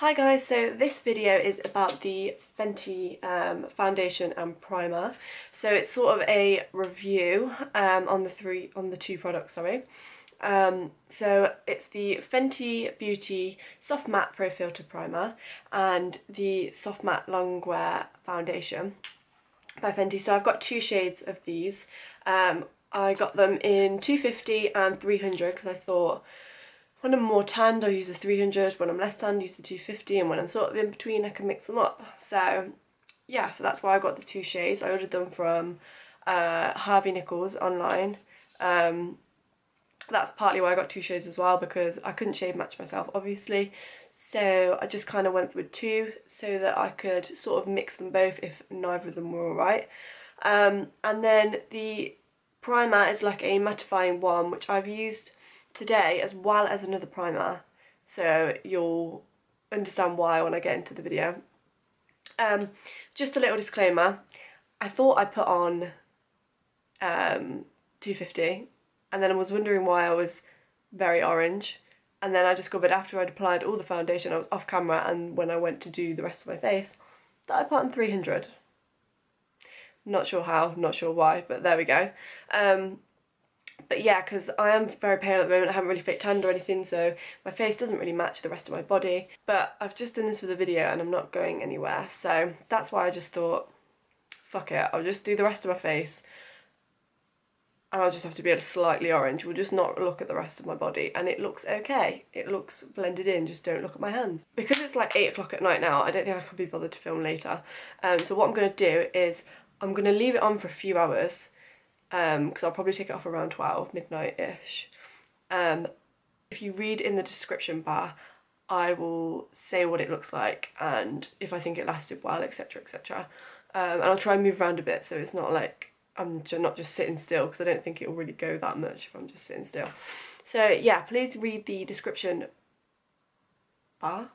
Hi guys, so this video is about the Fenty foundation and primer. So it's sort of a review on the two products, sorry. So it's the Fenty Beauty Soft Matte Pro Filter Primer and the Soft Matte Longwear Foundation by Fenty. So I've got two shades of these. I got them in 250 and 300 because I thought when I'm more tanned, I'll use the 300, when I'm less tanned, use the 250, and when I'm sort of in between, I can mix them up. So, yeah, so that's why I got the two shades. I ordered them from Harvey Nichols online. That's partly why I got two shades as well, because I couldn't shade match myself, obviously. So I just kind of went with two so that I could sort of mix them both if neither of them were alright. And then the primer is like a mattifying one, which I've used today as well as another primer, so you'll understand why when I get into the video. Just a little disclaimer, I thought I put on 250 and then I was wondering why I was very orange, and then I discovered after I'd applied all the foundation, I was off camera, and when I went to do the rest of my face, that I put on 300. Not sure how, not sure why, but there we go. But yeah, because I am very pale at the moment, I haven't really fake tanned or anything, so my face doesn't really match the rest of my body. But I've just done this for the video and I'm not going anywhere, so that's why I just thought, fuck it, I'll just do the rest of my face and I'll just have to be a slightly orange. We'll just not look at the rest of my body, and it looks okay. It looks blended in, just don't look at my hands. Because it's like 8 o'clock at night now, I don't think I could be bothered to film later. So what I'm going to do is I'm going to leave it on for a few hours, because I'll probably take it off around 12, midnight-ish. If you read in the description bar, I will say what it looks like and if I think it lasted well, etc, etc. And I'll try and move around a bit so it's not like I'm not just sitting still, because I don't think it will really go that much if I'm just sitting still. So yeah, please read the description box.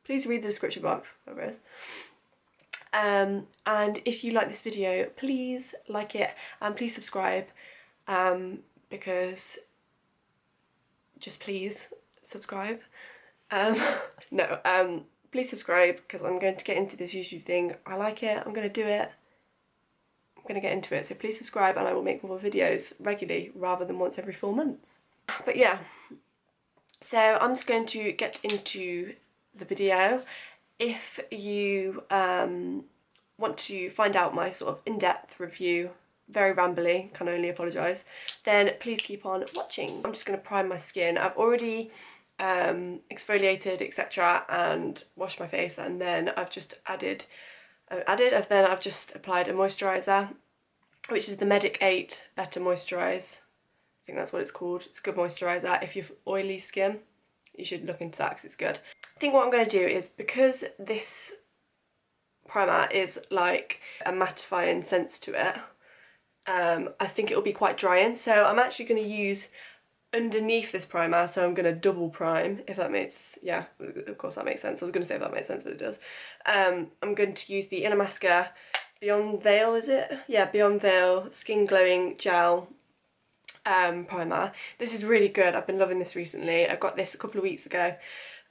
Please read the description box, whatever it is. And if you like this video, please like it and please subscribe, because just please subscribe. Please subscribe because I'm going to get into this YouTube thing. I like it, I'm going to do it, I'm going to get into it, so please subscribe and I will make more videos regularly rather than once every 4 months. But yeah, so I'm just going to get into the video. If you want to find out my sort of in-depth review, very rambly, can only apologise, then please keep on watching. I'm just going to prime my skin. I've already exfoliated, etc, and washed my face, and then I've just I've just applied a moisturiser, which is the Medic 8 Better Moisturise. I think that's what it's called. It's a good moisturiser. If you've oily skin, you should look into that because it's good. I think what I'm going to do is, because this primer is like a mattifying sense to it, I think it will be quite drying, so I'm actually going to use underneath this primer, so I'm going to double prime, if that makes, yeah, of course that makes sense. I was going to say if that makes sense, but it does. I'm going to use the Inamaska Beyond Veil, is it? Yeah, Beyond Veil Skin Glowing Gel primer. This is really good. I've been loving this recently. I got this a couple of weeks ago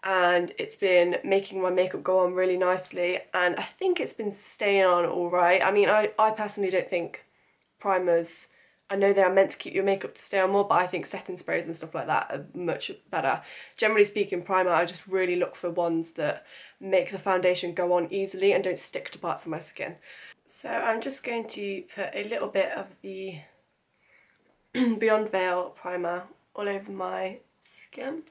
and it's been making my makeup go on really nicely, and I think it's been staying on alright. I mean, I personally don't think primers, I know they are meant to keep your makeup to stay on more, but I think setting sprays and stuff like that are much better. Generally speaking, primer, I just really look for ones that make the foundation go on easily and don't stick to parts of my skin. So I'm just going to put a little bit of the Beyond Veil primer all over my skin.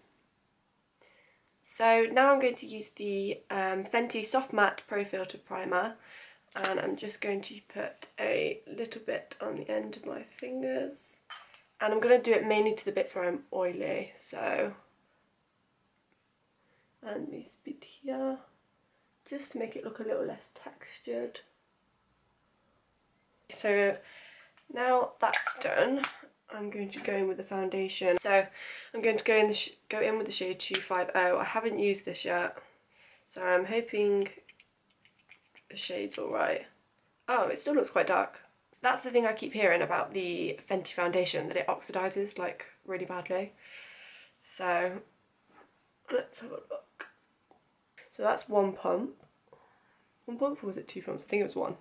So now I'm going to use the Fenty Soft Matte Pro Filter Primer, and I'm just going to put a little bit on the end of my fingers, and I'm going to do it mainly to the bits where I'm oily, so, and this bit here, just to make it look a little less textured. So now that's done, I'm going to go in with the foundation. So I'm going to go in with the shade 250. I haven't used this yet, so I'm hoping the shade's alright. Oh, it still looks quite dark. That's the thing I keep hearing about the Fenty foundation, that it oxidizes like really badly. So let's have a look. So that's one pump. One pump, or was it 2 pumps? I think it was one.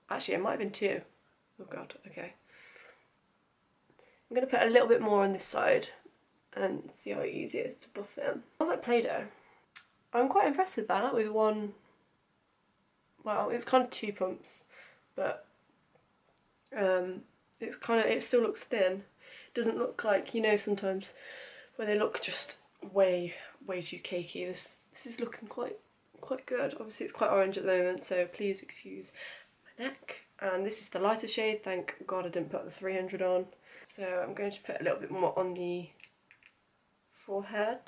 Actually, it might have been 2. Oh god, okay. I'm going to put a little bit more on this side and see how easy it is to buff it. How's that Play-Doh? I'm quite impressed with that, with one, well, it's kind of 2 pumps, but it's kind of, it still looks thin. It doesn't look like, you know, sometimes where they look just way too cakey. This is looking quite good. Obviously it's quite orange at the moment, so please excuse my neck. And this is the lighter shade. Thank God I didn't put the 300 on. So I'm going to put a little bit more on the forehead.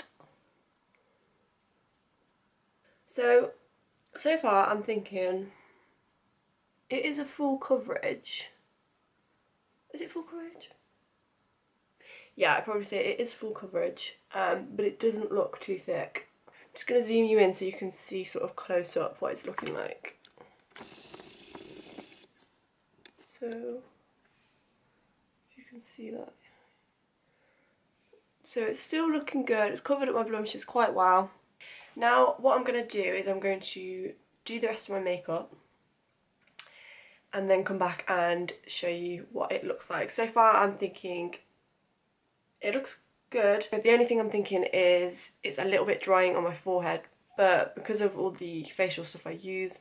So far I'm thinking it is a full coverage. Is it full coverage? Yeah, I'd probably say it is full coverage, but it doesn't look too thick. I'm just going to zoom you in so you can see sort of close up what it's looking like. So, if you can see that. So it's still looking good. It's covered up my blemishes quite well. Now what I'm going to do is I'm going to do the rest of my makeup and then come back and show you what it looks like. So far I'm thinking it looks good. The only thing I'm thinking is it's a little bit drying on my forehead, but because of all the facial stuff I use,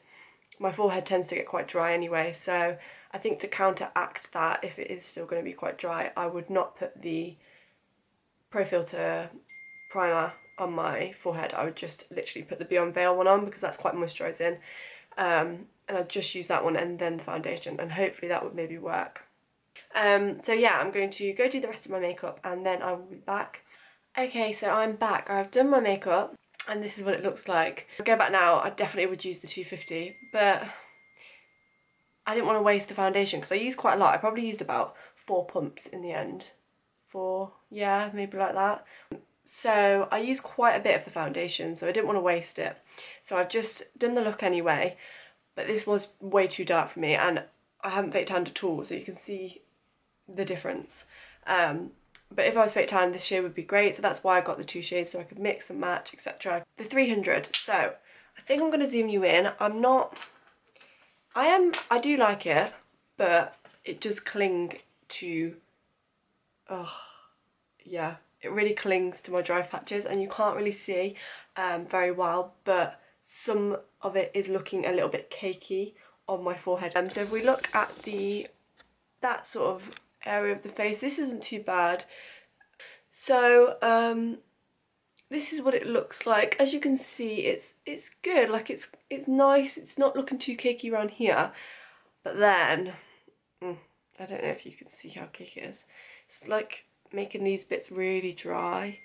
my forehead tends to get quite dry anyway, so I think to counteract that, if it is still going to be quite dry, I would not put the Pro Filter primer on my forehead. I would just literally put the Beyond Veil one on because that's quite moisturising, and I'd just use that one and then the foundation, and hopefully that would maybe work. So yeah, I'm going to go do the rest of my makeup and then I will be back. Okay, so I'm back. I've done my makeup and this is what it looks like. If I go back now, I definitely would use the 250, but I didn't want to waste the foundation because I used quite a lot. I probably used about 4 pumps in the end. 4, yeah, maybe like that. So I used quite a bit of the foundation, so I didn't want to waste it. So I've just done the look anyway, but this was way too dark for me and I haven't fake tanned at all, so you can see the difference. But if I was fake tan, this shade would be great, so that's why I got the 2 shades, so I could mix and match, etc. The 300, so I think I'm going to zoom you in. I do like it, but it does cling to, oh yeah, it really clings to my dry patches and you can't really see very well, but some of it is looking a little bit cakey on my forehead. So if we look at that sort of area of the face, this isn't too bad. So this is what it looks like. As you can see, it's good. Like it's nice. It's not looking too cakey around here, but then I don't know if you can see how cakey it is. It's like making these bits really dry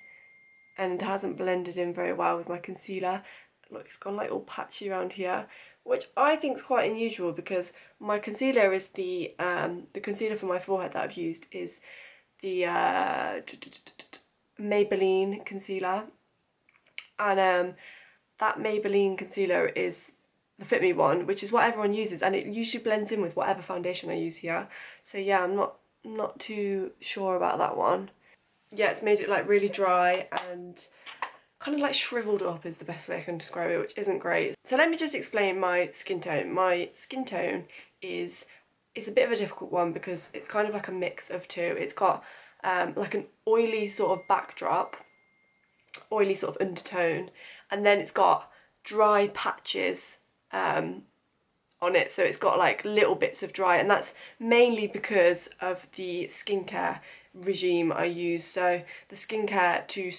and it hasn't blended in very well with my concealer. Look, it's gone like all patchy around here, which I think is quite unusual because my concealer is the concealer for my forehead that I've used is the Maybelline concealer, and that Maybelline concealer is the Fit Me one, which is what everyone uses, and it usually blends in with whatever foundation I use here. So yeah, I'm not too sure about that one. Yeah, it's made it like really dry and kind of like shriveled up is the best way I can describe it, which isn't great. So let me just explain my skin tone. My skin tone is a bit of a difficult one because it's kind of like a mix of two. It's got like an oily sort of backdrop, oily sort of undertone, and then it's got dry patches on it, so it's got like little bits of dry, and that's mainly because of the skincare regime I use. So the skincare to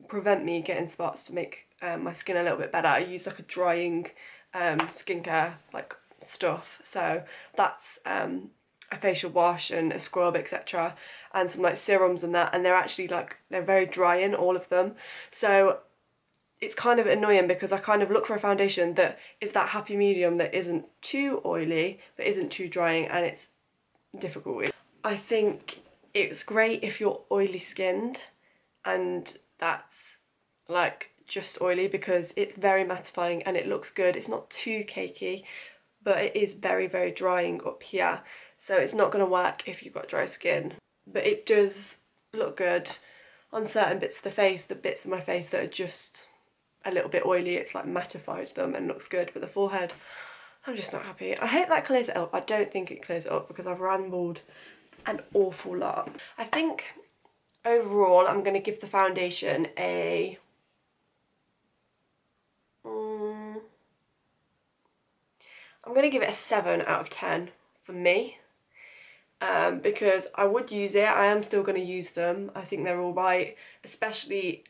prevent me getting spots, to make my skin a little bit better, I use like a drying skincare like stuff. So that's a facial wash and a scrub, etc., and some like serums and that, and they're actually like, they're very drying, all of them. So it's kind of annoying because I kind of look for a foundation that is that happy medium that isn't too oily but isn't too drying, and it's difficult. I think it's great if you're oily skinned and that's like just oily, because it's very mattifying and it looks good. It's not too cakey, but it is very, very drying up here, so it's not going to work if you've got dry skin. But it does look good on certain bits of the face, the bits of my face that are just a little bit oily, it's like mattified them and looks good, but the forehead, I'm just not happy. I hope that clears it up. I don't think it clears it up because I've rambled an awful lot. I think overall I'm going to give the foundation a I'm going to give it a 7 out of 10 for me, because I would use it. I am still going to use them. I think they're all right, especially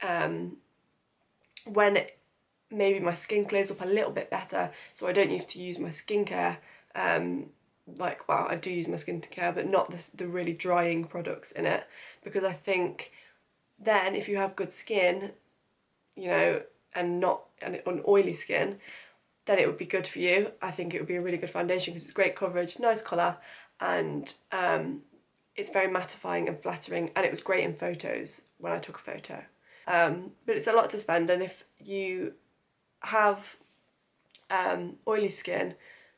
when maybe my skin clears up a little bit better, so I don't need to use my skincare. Like, well, I do use my skincare, but not the really drying products in it, because I think then if you have good skin, you know, and not an oily skin, then it would be good for you. I think it would be a really good foundation because it's great coverage, nice colour, and it's very mattifying and flattering, and it was great in photos when I took a photo. But it's a lot to spend, and if you have oily skin,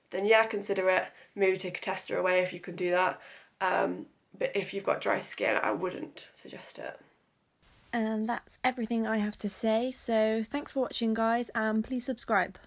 then yeah, consider it. Maybe take a tester away if you can do that. But if you've got dry skin, I wouldn't suggest it. And that's everything I have to say. So thanks for watching, guys, and please subscribe.